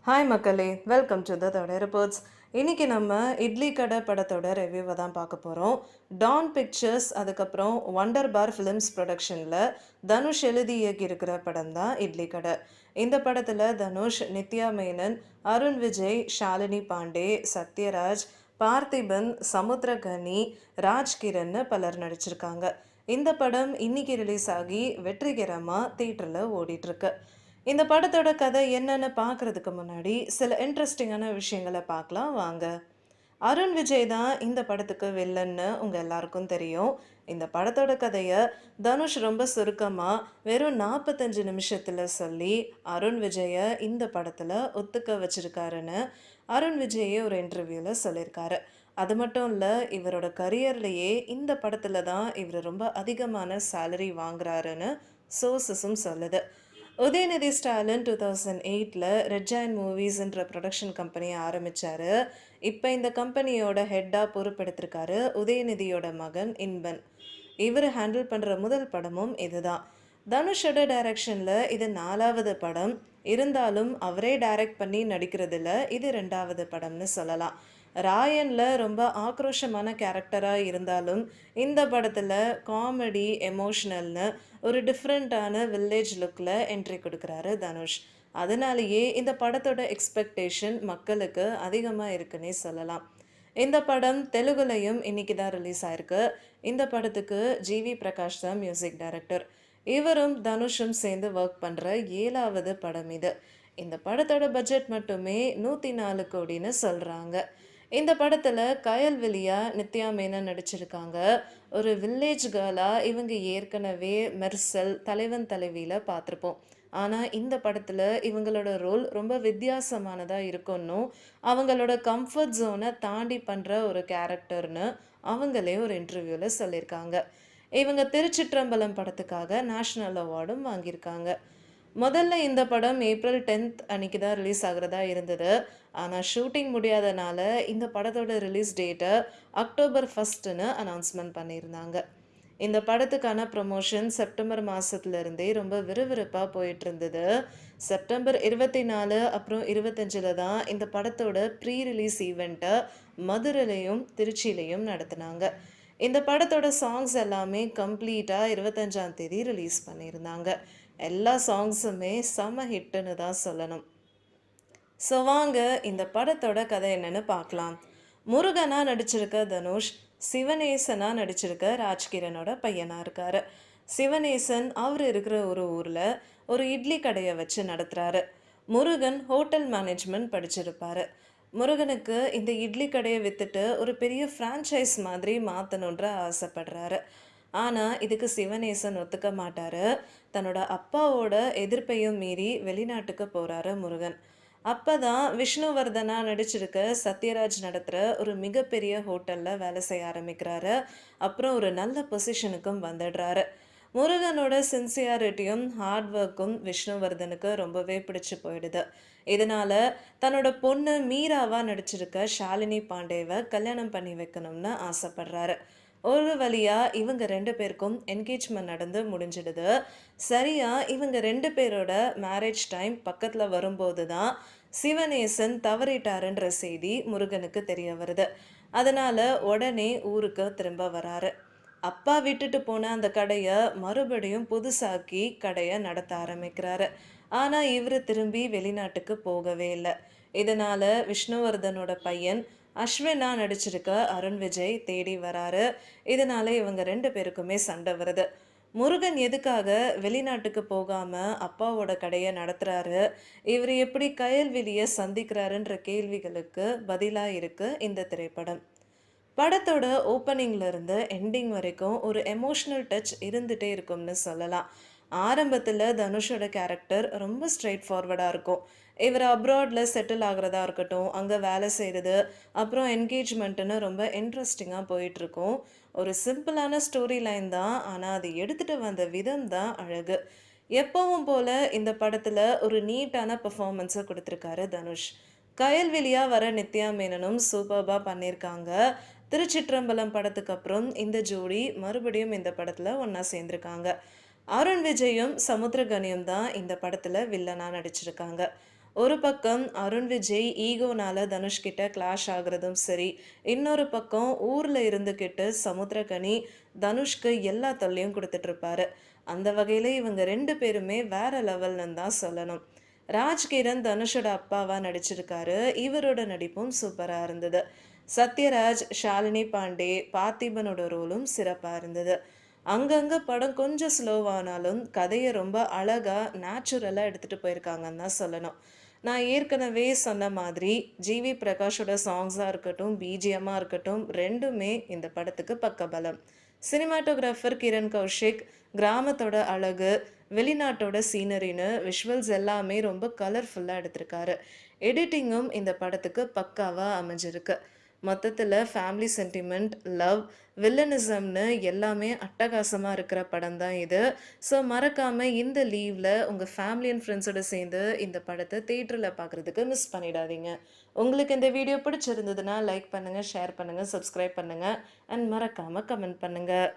Hi மக்களே, welcome to the தோட reports. இன்னைக்கு நம்ம இட்லி கடை படத்தோட ரிவ்யூவை தான் பார்க்க போகிறோம். டான் பிக்சர்ஸ் அதுக்கப்புறம் ஒண்டர் பார் ஃபிலிம்ஸ் ப்ரொடக்ஷனில் தனுஷ் எழுதி இயக்கியிருக்கிற படம் தான் இட்லி கடை. இந்த படத்தில் தனுஷ், நித்யா மேனன், அருண் விஜய், ஷாலினி பாண்டே, சத்யராஜ், பார்த்திபன், சமுத்திரகனி, ராஜ்கிரன்னு பலர் நடிச்சிருக்காங்க. இந்த படம் இன்னைக்கு ரிலீஸ் ஆகி வெற்றிகரமாக தியேட்டரில் ஓடிட்டுருக்கு. இந்த படத்தோட கதை என்னன்னு பார்க்கறதுக்கு முன்னாடி சில இன்ட்ரெஸ்டிங்கான விஷயங்களை பார்க்கலாம் வாங்க. அருண் விஜய் தான் இந்த படத்துக்கு வில்லன்னு உங்கள் எல்லாருக்கும் தெரியும். இந்த படத்தோட கதையை தனுஷ் ரொம்ப சுருக்கமாக வெறும் 45 நிமிஷத்தில் சொல்லி அருண் விஜயை இந்த படத்தில் ஒத்துக்க வச்சிருக்காருன்னு அருண் விஜயே ஒரு இன்டர்வியூவில் சொல்லியிருக்காரு. அது மட்டும் இல்லை, இவரோட கரியர்லேயே இந்த படத்தில் தான் இவர் ரொம்ப அதிகமான சேலரி வாங்குறாருன்னு சோர்ஸஸும் சொல்லுது. உதயநிதி ஸ்டாலின் 2008 ரெட் ஜாயின் மூவிஸ்ன்ற ப்ரொடக்ஷன் கம்பெனியை ஆரம்பித்தார். இப்போ இந்த கம்பெனியோட ஹெட்டாக பொறுப்பெடுத்திருக்காரு உதயநிதியோட மகன் இன்பன். இவர் ஹேண்டில் பண்ணுற முதல் படமும் இதுதான். தனுஷோட டைரக்ஷனில் இது 4வது படம். இருந்தாலும் அவரே டைரக்ட் பண்ணி நடிக்கிறதுல இது 2வது படம்னு சொல்லலாம். ராயனில் ரொம்ப ஆக்ரோஷமான கேரக்டராக இருந்தாலும் இந்த படத்தில் காமெடி, எமோஷ்னல்னு ஒரு டிஃப்ரெண்ட்டான வில்லேஜ் லுக்கில் என்ட்ரி கொடுக்குறாரு தனுஷ். அதனாலேயே இந்த படத்தோட எக்ஸ்பெக்டேஷன் மக்களுக்கு அதிகமாக இருக்குன்னே சொல்லலாம். இந்த படம் தெலுங்குலையும் இன்னைக்கு தான் ரிலீஸ் ஆயிருக்கு. இந்த படத்துக்கு ஜிவி பிரகாஷ் தான் மியூசிக் டைரக்டர். இவரும் தனுஷும் சேர்ந்து ஒர்க் பண்ணுற 7வது படம் இது. இந்த படத்தோட பட்ஜெட் மட்டுமே 104 கோடின்னு சொல்கிறாங்க. இந்த படத்தில் கயல்விழியா நித்யா மேனன் நடிச்சிருக்காங்க. ஒரு வில்லேஜ் கேர்ளாக இவங்க ஏற்கனவே மெர்சல், தலைவன் தலைவியில் பார்த்துருப்போம். ஆனால் இந்த படத்தில் இவங்களோட ரோல் ரொம்ப வித்தியாசமானதாக இருக்குன்னு, அவங்களோட கம்ஃபர்ட் ஜோனை தாண்டி பண்ணுற ஒரு கேரக்டர்னு அவங்களே ஒரு இன்டர்வியூவில் சொல்லியிருக்காங்க. இவங்க திருச்சிற்றம்பலம் படத்துக்காக நேஷ்னல் அவார்டும் வாங்கியிருக்காங்க. முதல்ல இந்த படம் ஏப்ரல் 10th அன்னைக்கு தான் ரிலீஸ் ஆகிறதா இருந்தது. ஆனால் ஷூட்டிங் முடியாதனால இந்த படத்தோட ரிலீஸ் டேட்டை அக்டோபர் 1ன்னு அனௌன்ஸ்மெண்ட் பண்ணியிருந்தாங்க. இந்த படத்துக்கான ப்ரொமோஷன் செப்டம்பர் மாதத்துலேருந்தே ரொம்ப விறுவிறுப்பாக போயிட்டு இருந்தது. செப்டம்பர் 24 அப்புறம் 25 தான் இந்த படத்தோட ப்ரீ ரிலீஸ் ஈவெண்ட்டை மதுரையிலையும் திருச்சியிலையும் நடத்தினாங்க. இந்த படத்தோட சாங்ஸ் எல்லாமே கம்ப்ளீட்டாக 25ஆம் தேதி ரிலீஸ் பண்ணியிருந்தாங்க. எல்லா சாங்ஸுமே செம ஹிட்டுன்னு தான் சொல்லணும். ஸோ வாங்க இந்த படத்தோட கதை என்னன்னு பார்க்கலாம். முருகனா நடிச்சிருக்க தனுஷ், சிவனேசனா நடிச்சிருக்க ராஜ்கிரனோட பையனாக இருக்கார். சிவனேசன் அவர் இருக்கிற ஒரு ஊரில் ஒரு இட்லி கடையை வச்சு நடத்துகிறாரு. முருகன் ஹோட்டல் மேனேஜ்மெண்ட் படிச்சிருப்பார். முருகனுக்கு இந்த இட்லி கடையை விற்றுட்டு ஒரு பெரிய ஃப்ரான்ச்சைஸ் மாதிரி மாற்றணுன்ற ஆசைப்படுறாரு. ஆனால் இதுக்கு சிவனேசன் ஒத்துக்க மாட்டார். தன்னோட அப்பாவோட எதிர்ப்பையும் மீறி வெளிநாட்டுக்கு போகிறாரு முருகன். அப்போ தான் விஷ்ணுவர்தனா நடிச்சிருக்க சத்யராஜ் நடத்துகிற ஒரு மிகப்பெரிய ஹோட்டலில் வேலை செய்ய ஆரம்பிக்கிறாரு. அப்புறம் ஒரு நல்ல பொசிஷனுக்கும் வந்துடுறாரு. முருகனோட சின்சியாரிட்டியும் ஹார்ட் ஒர்க்கும் விஷ்ணுவர்தனுக்கு ரொம்பவே பிடிச்சி போயிடுது. இதனால தன்னோட பொண்ணு மீராவா நடிச்சிருக்க ஷாலினி பாண்டேவை கல்யாணம் பண்ணி வைக்கணும்னு ஆசைப்படுறாரு. ஒரு வழியா இவங்க 2 பேருக்கும் என்கேஜ்மெண்ட் நடந்து முடிஞ்சிடுது. சரியா இவங்க 2 பேரோட மேரேஜ் டைம் பக்கத்தில் வரும்போது தான் சிவனேசன் தவறிட்டாருன்ற செய்தி முருகனுக்கு தெரிய வருது. அதனால உடனே ஊருக்கு திரும்ப வராரு. அப்பா விட்டுட்டு போன அந்த கடையை மறுபடியும் புதுசாக்கி கடையை நடத்த ஆரம்பிக்கிறாரு. ஆனால் இவர் திரும்பி வெளிநாட்டுக்கு போகவே இல்லை. இதனால் விஷ்ணுவர்தனோட பையன் அஸ்வினா நடிச்சிருக்க அருண் விஜய் தேடி வராரு. இதனால இவங்க 2 பேருக்குமே சண்டை வருது. முருகன் எதுக்காக வெளிநாட்டுக்கு போகாமல் அப்பாவோட கடையை நடத்துகிறாரு, இவர் எப்படி கயல்விழியை சந்திக்கிறாருன்ற கேள்விகளுக்கு பதிலாக இருக்குது இந்த திரைப்படம். படத்தோட ஓப்பனிங்லேருந்து எண்டிங் வரைக்கும் ஒரு எமோஷ்னல் டச் இருந்துகிட்டே இருக்கும்னு சொல்லலாம். ஆரம்பத்தில் தனுஷோட கேரக்டர் ரொம்ப ஸ்ட்ரெயிட் ஃபார்வர்டாக இருக்கும். இவர் அப்ராடில் செட்டில் ஆகிறதா இருக்கட்டும், அங்கே வேலை செய்கிறது, அப்புறம் என்கேஜ்மெண்ட்டுன்னு ரொம்ப இன்ட்ரெஸ்டிங்காக போயிட்டுருக்கும். ஒரு சிம்பிளான ஸ்டோரி லைன் தான், ஆனால் அது எடுத்துகிட்டு வந்த விதம் தான் அழகு. எப்பவும் போல் இந்த படத்தில் ஒரு நீட்டான பெர்ஃபார்மன்ஸை கொடுத்துருக்காரு தனுஷ். கயல்விழியாக வர நித்யா மேனனும் சூப்பர்பாக பண்ணியிருக்காங்க. திருச்சிற்றம்பலம் படத்துக்கு அப்புறம் இந்த ஜோடி மறுபடியும் இந்த படத்தில் ஒன்றா சேர்ந்துருக்காங்க. அருண் விஜயும் சமுத்திரகனியும் தான் இந்த படத்தில் வில்லனாக நடிச்சிருக்காங்க. ஒரு பக்கம் அருண் விஜய் ஈகோனால தனுஷ்கிட்ட கிளாஷ் ஆகுறதும் சரி, இன்னொரு பக்கம் ஊர்ல இருந்துக்கிட்டு சமுத்திரக்கனி தனுஷ்க்கு எல்லா தொல்லையும் கொடுத்துட்டு இருப்பாரு. அந்த வகையில இவங்க 2 பேருமே வேற லெவல்னு தான் சொல்லணும். ராஜ்கிரண் தனுஷோட அப்பாவா நடிச்சிருக்காரு. இவரோட நடிப்பும் சூப்பரா இருந்தது. சத்யராஜ், ஷாலினி பாண்டே, பார்த்திபனோட ரோலும் சிறப்பா இருந்தது. அங்கங்க படம் கொஞ்சம் ஸ்லோவானாலும் கதையை ரொம்ப அழகா நேச்சுரலா எடுத்துட்டு போயிருக்காங்கன்னு தான் சொல்லணும். நான் ஏற்கனவே சொன்ன மாதிரி ஜிவி பிரகாஷோட சாங்ஸாக இருக்கட்டும், பிஜிஎம்மாக இருக்கட்டும், ரெண்டுமே இந்த படத்துக்கு பக்கபலம். சினிமாட்டோகிராஃபர் கிரண் கௌஷிக் கிராமத்தோட அழகு, வெளிநாட்டோட சீனரின்னு விஷுவல்ஸ் எல்லாமே ரொம்ப கலர்ஃபுல்லாக எடுத்திருக்காரு. எடிட்டிங்கும் இந்த படத்துக்கு பக்காவாக அமைஞ்சிருக்கு. மொத்தத்தில் ஃபேமிலி சென்டிமெண்ட், லவ், வில்லனிசம்னு எல்லாமே அட்டகாசமாக இருக்கிற படம் தான் இது. ஸோ மறக்காமல் இந்த லீவில் உங்கள் ஃபேமிலி அண்ட் ஃப்ரெண்ட்ஸோடு சேர்ந்து இந்த படத்தை தேட்டரில் பார்க்குறதுக்கு மிஸ் பண்ணிடாதீங்க. உங்களுக்கு இந்த வீடியோ பிடிச்சிருந்ததுன்னா லைக் பண்ணுங்கள், ஷேர் பண்ணுங்கள், சப்ஸ்கிரைப் பண்ணுங்கள் அண்ட் மறக்காமல் கமெண்ட் பண்ணுங்கள்.